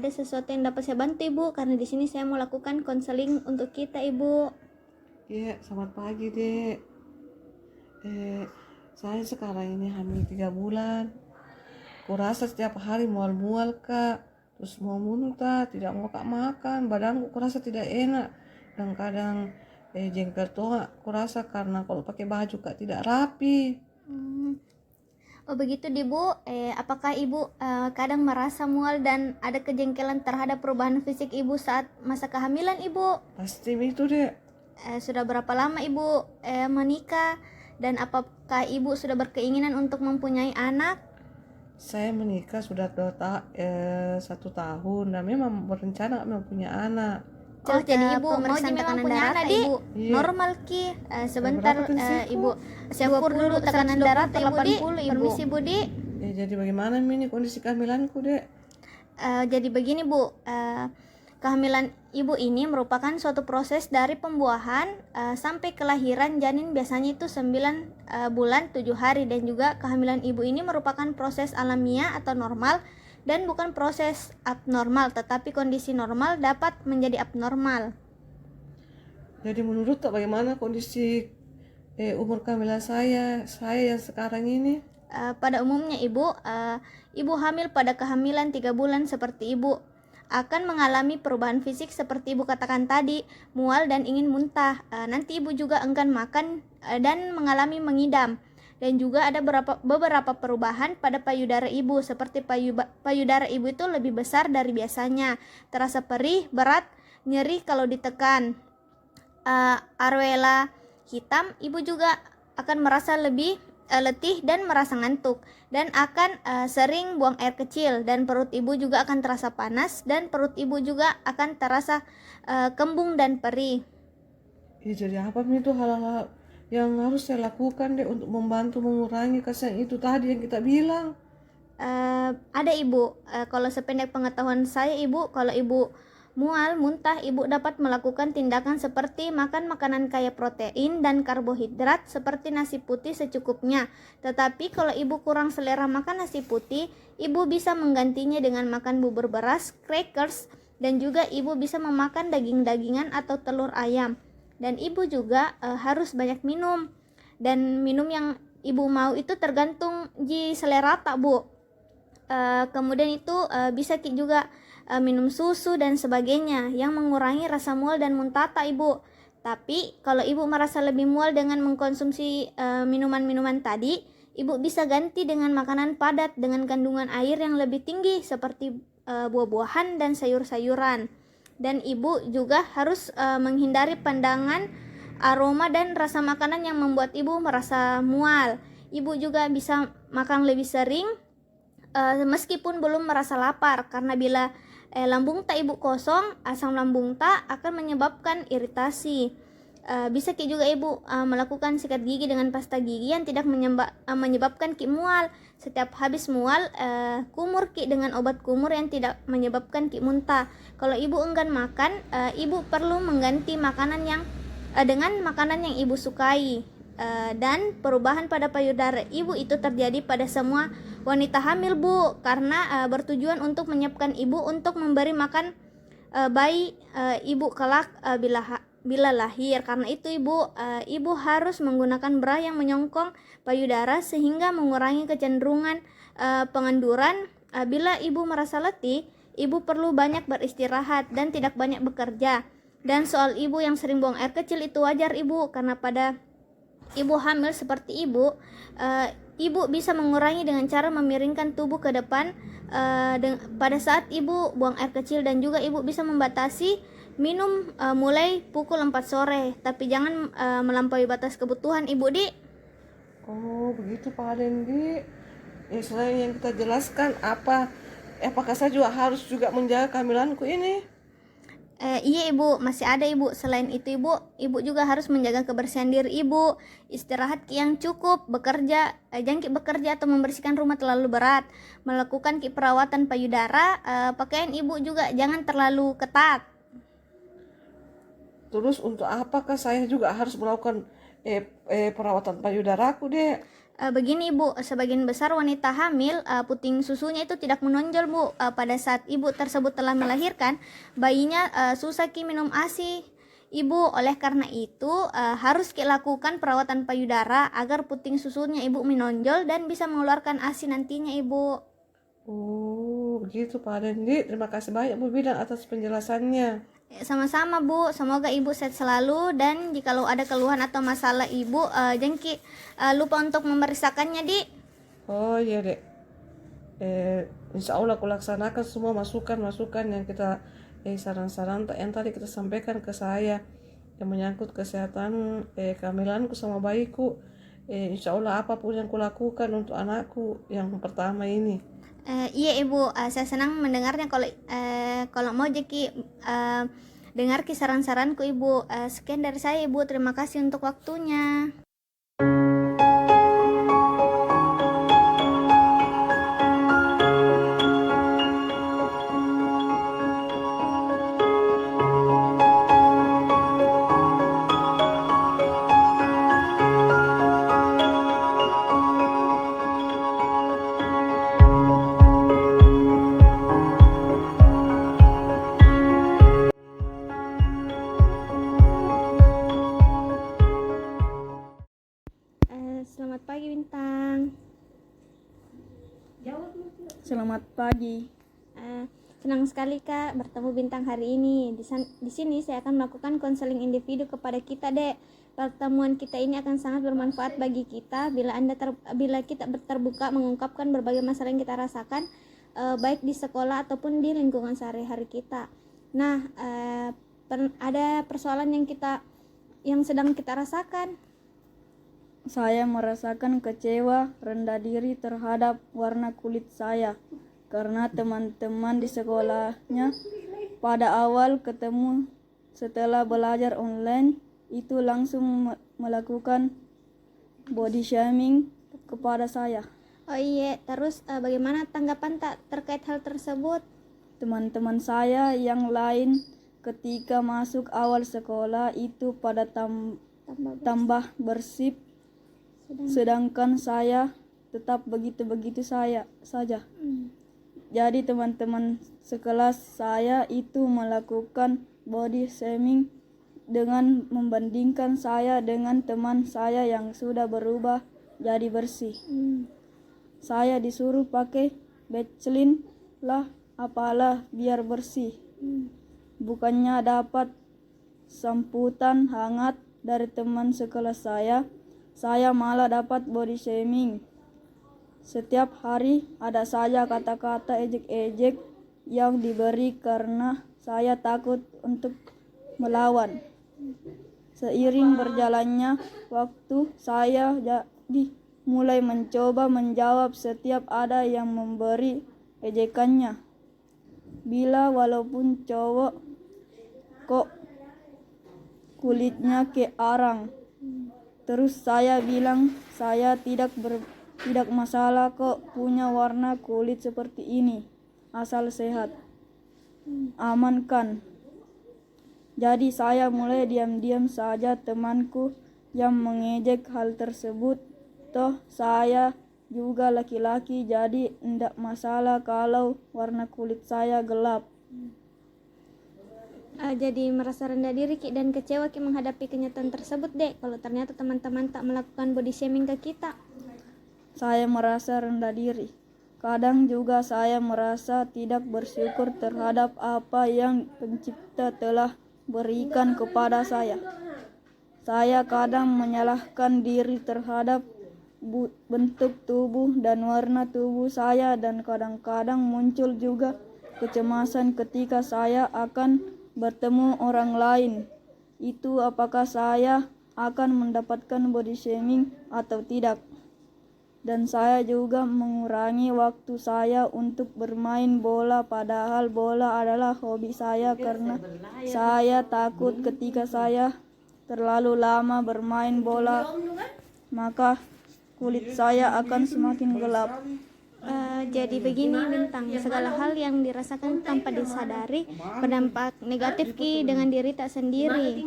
ada sesuatu yang dapat saya bantu Ibu, karena di sini saya mau lakukan konseling untuk kita Ibu. Iya, selamat pagi Dek. Saya sekarang ini hamil 3 bulan. Kurasa setiap hari mual-mual Kak, terus mau muntah, tidak mau Kak makan, badanku kurasa tidak enak. Dan kadang jengkel tuh kurasa karena kalau pakai baju Kak tidak rapi. Oh begitu Bu. Apakah Ibu kadang merasa mual dan ada kejengkelan terhadap perubahan fisik Ibu saat masa kehamilan Ibu? Pasti itu Dek. Sudah berapa lama Ibu menikah, dan apakah Ibu sudah berkeinginan untuk mempunyai anak? Saya menikah sudah 1 tahun dan memang berencana mempunyai anak. Oh, jadi Ibu mau memang punya anak Ibu? Iya. Normal Ki. Sebentar Ibu, saya ukur dulu tekanan darah Ibu Di. Permisi Bu Di. Jadi bagaimana ini kondisi kehamilanku Dek? Jadi begini Bu, kehamilan Ibu ini merupakan suatu proses dari pembuahan sampai kelahiran janin, biasanya itu 9 bulan 7 hari, dan juga kehamilan Ibu ini merupakan proses alamiah atau normal dan bukan proses abnormal, tetapi kondisi normal dapat menjadi abnormal. Jadi menurut tak bagaimana kondisi umur kehamilan saya yang sekarang ini? Pada umumnya Ibu hamil pada kehamilan 3 bulan seperti Ibu akan mengalami perubahan fisik seperti Ibu katakan tadi, mual dan ingin muntah. Nanti Ibu juga enggan makan dan mengalami mengidam. Dan juga ada beberapa perubahan pada payudara Ibu, seperti payudara Ibu itu lebih besar dari biasanya, terasa perih, berat, nyeri kalau ditekan. Areola hitam, Ibu juga akan merasa lebih letih dan merasa ngantuk, dan akan sering buang air kecil, dan perut Ibu juga akan terasa panas, dan perut Ibu juga akan terasa kembung dan perih. Jadi apa itu hal-hal yang harus saya lakukan deh untuk membantu mengurangi kesan itu tadi yang kita bilang? Ada Ibu, kalau sependek pengetahuan saya Ibu, kalau Ibu mual, muntah, Ibu dapat melakukan tindakan seperti makan makanan kaya protein dan karbohidrat seperti nasi putih secukupnya. Tetapi kalau Ibu kurang selera makan nasi putih, Ibu bisa menggantinya dengan makan bubur beras, crackers, dan juga Ibu bisa memakan daging-dagingan atau telur ayam. Dan Ibu juga harus banyak minum. Dan minum yang Ibu mau itu tergantung di selera tak Bu. Kemudian itu bisa juga minum susu dan sebagainya yang mengurangi rasa mual dan muntah Ibu. Tapi kalau Ibu merasa lebih mual dengan mengkonsumsi minuman-minuman tadi, Ibu bisa ganti dengan makanan padat dengan kandungan air yang lebih tinggi seperti buah-buahan dan sayur-sayuran. Dan Ibu juga harus menghindari pandangan, aroma dan rasa makanan yang membuat Ibu merasa mual. Ibu juga bisa makan lebih sering meskipun belum merasa lapar, karena bila lambung tak Ibu kosong, asam lambung tak akan menyebabkan iritasi. Bisa juga Ibu melakukan sikat gigi dengan pasta gigi yang tidak menyebabkan Ki mual. Setiap habis mual, kumur Ki dengan obat kumur yang tidak menyebabkan Ki muntah. Kalau Ibu enggan makan, Ibu perlu mengganti makanan dengan makanan yang Ibu sukai. Dan perubahan pada payudara Ibu itu terjadi pada semua wanita hamil Bu, karena bertujuan untuk menyiapkan Ibu untuk memberi makan bayi Ibu kelak bila lahir. Karena itu Ibu harus menggunakan bra yang menyongkong payudara sehingga mengurangi kecenderungan pengenduran. Bila Ibu merasa letih, Ibu perlu banyak beristirahat dan tidak banyak bekerja. Dan soal Ibu yang sering buang air kecil, itu wajar Ibu, karena pada Ibu hamil seperti Ibu bisa mengurangi dengan cara memiringkan tubuh ke depan pada saat Ibu buang air kecil, dan juga Ibu bisa membatasi minum mulai pukul 4 sore, tapi jangan melampaui batas kebutuhan Ibu Di. Oh begitu Pak Dendi. Selain yang kita jelaskan, apakah saya juga harus menjaga kehamilanku ini? Iya Ibu, masih ada Ibu. Selain itu Ibu juga harus menjaga kebersihan diri Ibu, istirahat yang cukup, jangan bekerja atau membersihkan rumah terlalu berat, melakukan perawatan payudara, pakaian Ibu juga jangan terlalu ketat. Terus untuk apakah saya juga harus melakukan perawatan payudaraku Dek? Begini Bu, sebagian besar wanita hamil puting susunya itu tidak menonjol Bu. Pada saat ibu tersebut telah melahirkan, bayinya susah minum ASI. Ibu, oleh karena itu harus lakukan perawatan payudara agar puting susunya ibu menonjol dan bisa mengeluarkan ASI nantinya Ibu. Oh, begitu Pak Dendi. Terima kasih banyak Bu Bidan atas penjelasannya. Sama-sama Bu, semoga ibu sehat selalu, dan jikalau ada keluhan atau masalah ibu jangan lupa untuk memeriksakannya Di. Oh iya Dek. Insya Allah aku laksanakan semua masukan-masukan yang kita saran-saran yang tadi kita sampaikan ke saya yang menyangkut kesehatan kehamilanku sama bayiku. Insya Allah apapun yang kulakukan untuk anakku yang pertama ini. Iya Ibu, saya senang mendengarnya. Kalau mau dengar saran-saranku Ibu. Sekian dari saya Ibu, terima kasih untuk waktunya. Selamat pagi Bintang. Selamat pagi. Senang sekali Kak bertemu Bintang hari ini. Di sini saya akan melakukan konseling individu kepada kita, Dek. Pertemuan kita ini akan sangat bermanfaat bagi kita bila kita terbuka mengungkapkan berbagai masalah yang kita rasakan, baik di sekolah ataupun di lingkungan sehari-hari kita. Nah, ada persoalan yang sedang kita rasakan. Saya merasakan kecewa, rendah diri terhadap warna kulit saya karena teman-teman di sekolahnya pada awal ketemu setelah belajar online itu langsung melakukan body shaming kepada saya. Oh iya, terus bagaimana tanggapan terkait hal tersebut? Teman-teman saya yang lain ketika masuk awal sekolah itu pada tambah bersih, sedangkan saya tetap begitu-begitu saja. Jadi teman-teman sekelas saya itu melakukan body shaming dengan membandingkan saya dengan teman saya yang sudah berubah jadi bersih. Saya disuruh pakai Vaseline lah apalah biar bersih. Bukannya dapat sambutan hangat dari teman sekelas saya malah dapat body shaming. Setiap hari ada saja kata-kata ejek-ejek yang diberi karena saya takut untuk melawan. Seiring berjalannya waktu, saya jadi mulai mencoba menjawab setiap ada yang memberi ejekannya. Bila walaupun cowok kok kulitnya ke arang. Terus saya bilang saya tidak masalah kok punya warna kulit seperti ini, asal sehat, aman kan. Jadi saya mulai diam-diam saja temanku yang mengejek hal tersebut. Toh saya juga laki-laki, jadi tidak masalah kalau warna kulit saya gelap. Jadi merasa rendah diri dan kecewa menghadapi kenyataan tersebut, Dek. Kalau ternyata teman-teman tak melakukan body shaming ke kita. Saya merasa rendah diri. Kadang juga saya merasa tidak bersyukur terhadap apa yang Pencipta telah berikan kepada saya. Saya kadang menyalahkan diri terhadap bentuk tubuh dan warna tubuh saya, dan kadang-kadang muncul juga kecemasan ketika saya akan bertemu orang lain. Itu apakah saya akan mendapatkan body shaming atau tidak. Dan saya juga mengurangi waktu saya untuk bermain bola, padahal bola adalah hobi saya karena saya takut ketika saya terlalu lama bermain bola maka kulit saya akan semakin gelap. Jadi begini Bintang, segala hal yang dirasakan tanpa disadari berdampak negatif dengan diri tak sendiri.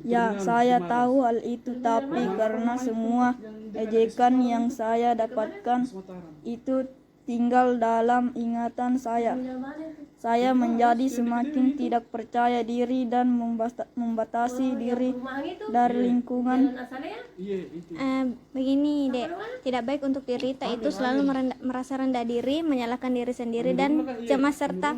Ya, saya tahu hal itu, tapi karena semua ejekan yang saya dapatkan itu tinggal dalam ingatan saya menjadi semakin tidak percaya diri dan membatasi diri dari lingkungan. Begini dek, tidak baik untuk derita itu selalu merasa rendah diri, menyalahkan diri sendiri, dan cemas serta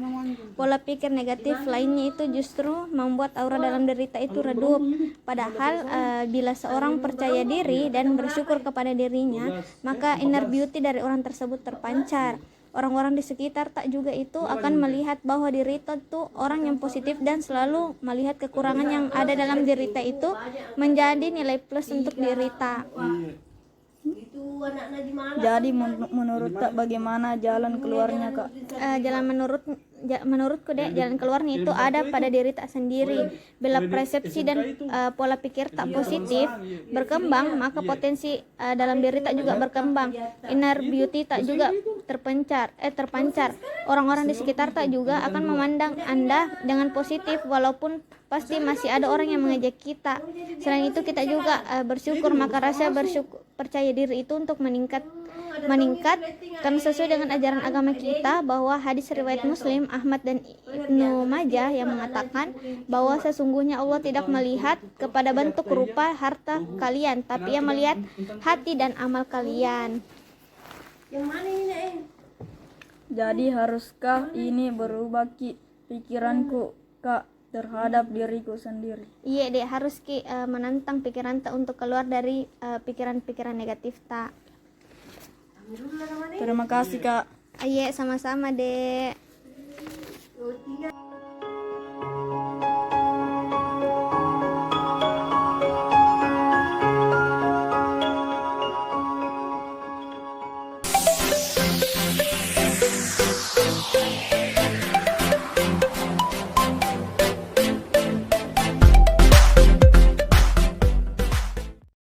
pola pikir negatif lainnya itu justru membuat aura dalam derita itu redup. Padahal bila seorang percaya diri dan bersyukur kepada dirinya, maka inner beauty dari orang tersebut terpancar. Orang-orang di sekitar tak juga itu akan melihat bahwa derita itu orang yang positif dan selalu melihat kekurangan yang ada dalam derita itu menjadi nilai plus untuk derita. Jadi menurut Kak bagaimana jalan keluarnya, Kak? Menurutku dek, jalan keluarnya itu ada pada diri tak sendiri. Bila persepsi dan pola pikir tak positif berkembang, maka potensi dalam diri tak juga berkembang. Inner beauty tak juga terpancar. Orang-orang di sekitar tak juga akan memandang Anda dengan positif, walaupun pasti masih ada orang yang mengejek kita. Selain itu kita juga bersyukur, maka rasa percaya diri itu untuk meningkat karena sesuai dengan ajaran agama kita bahwa hadis riwayat Muslim, Ahmad dan Ibnu Majah yang mengatakan bahwa sesungguhnya Allah tidak melihat kepada bentuk rupa harta kalian, tapi Ia melihat hati dan amal kalian. Jadi haruskah ini berubah pikiranku, Kak, terhadap diriku sendiri? Iya dek, harus menantang pikiran tak untuk keluar dari pikiran-pikiran negatif tak. Terima kasih, Kak. Iya, sama-sama dek.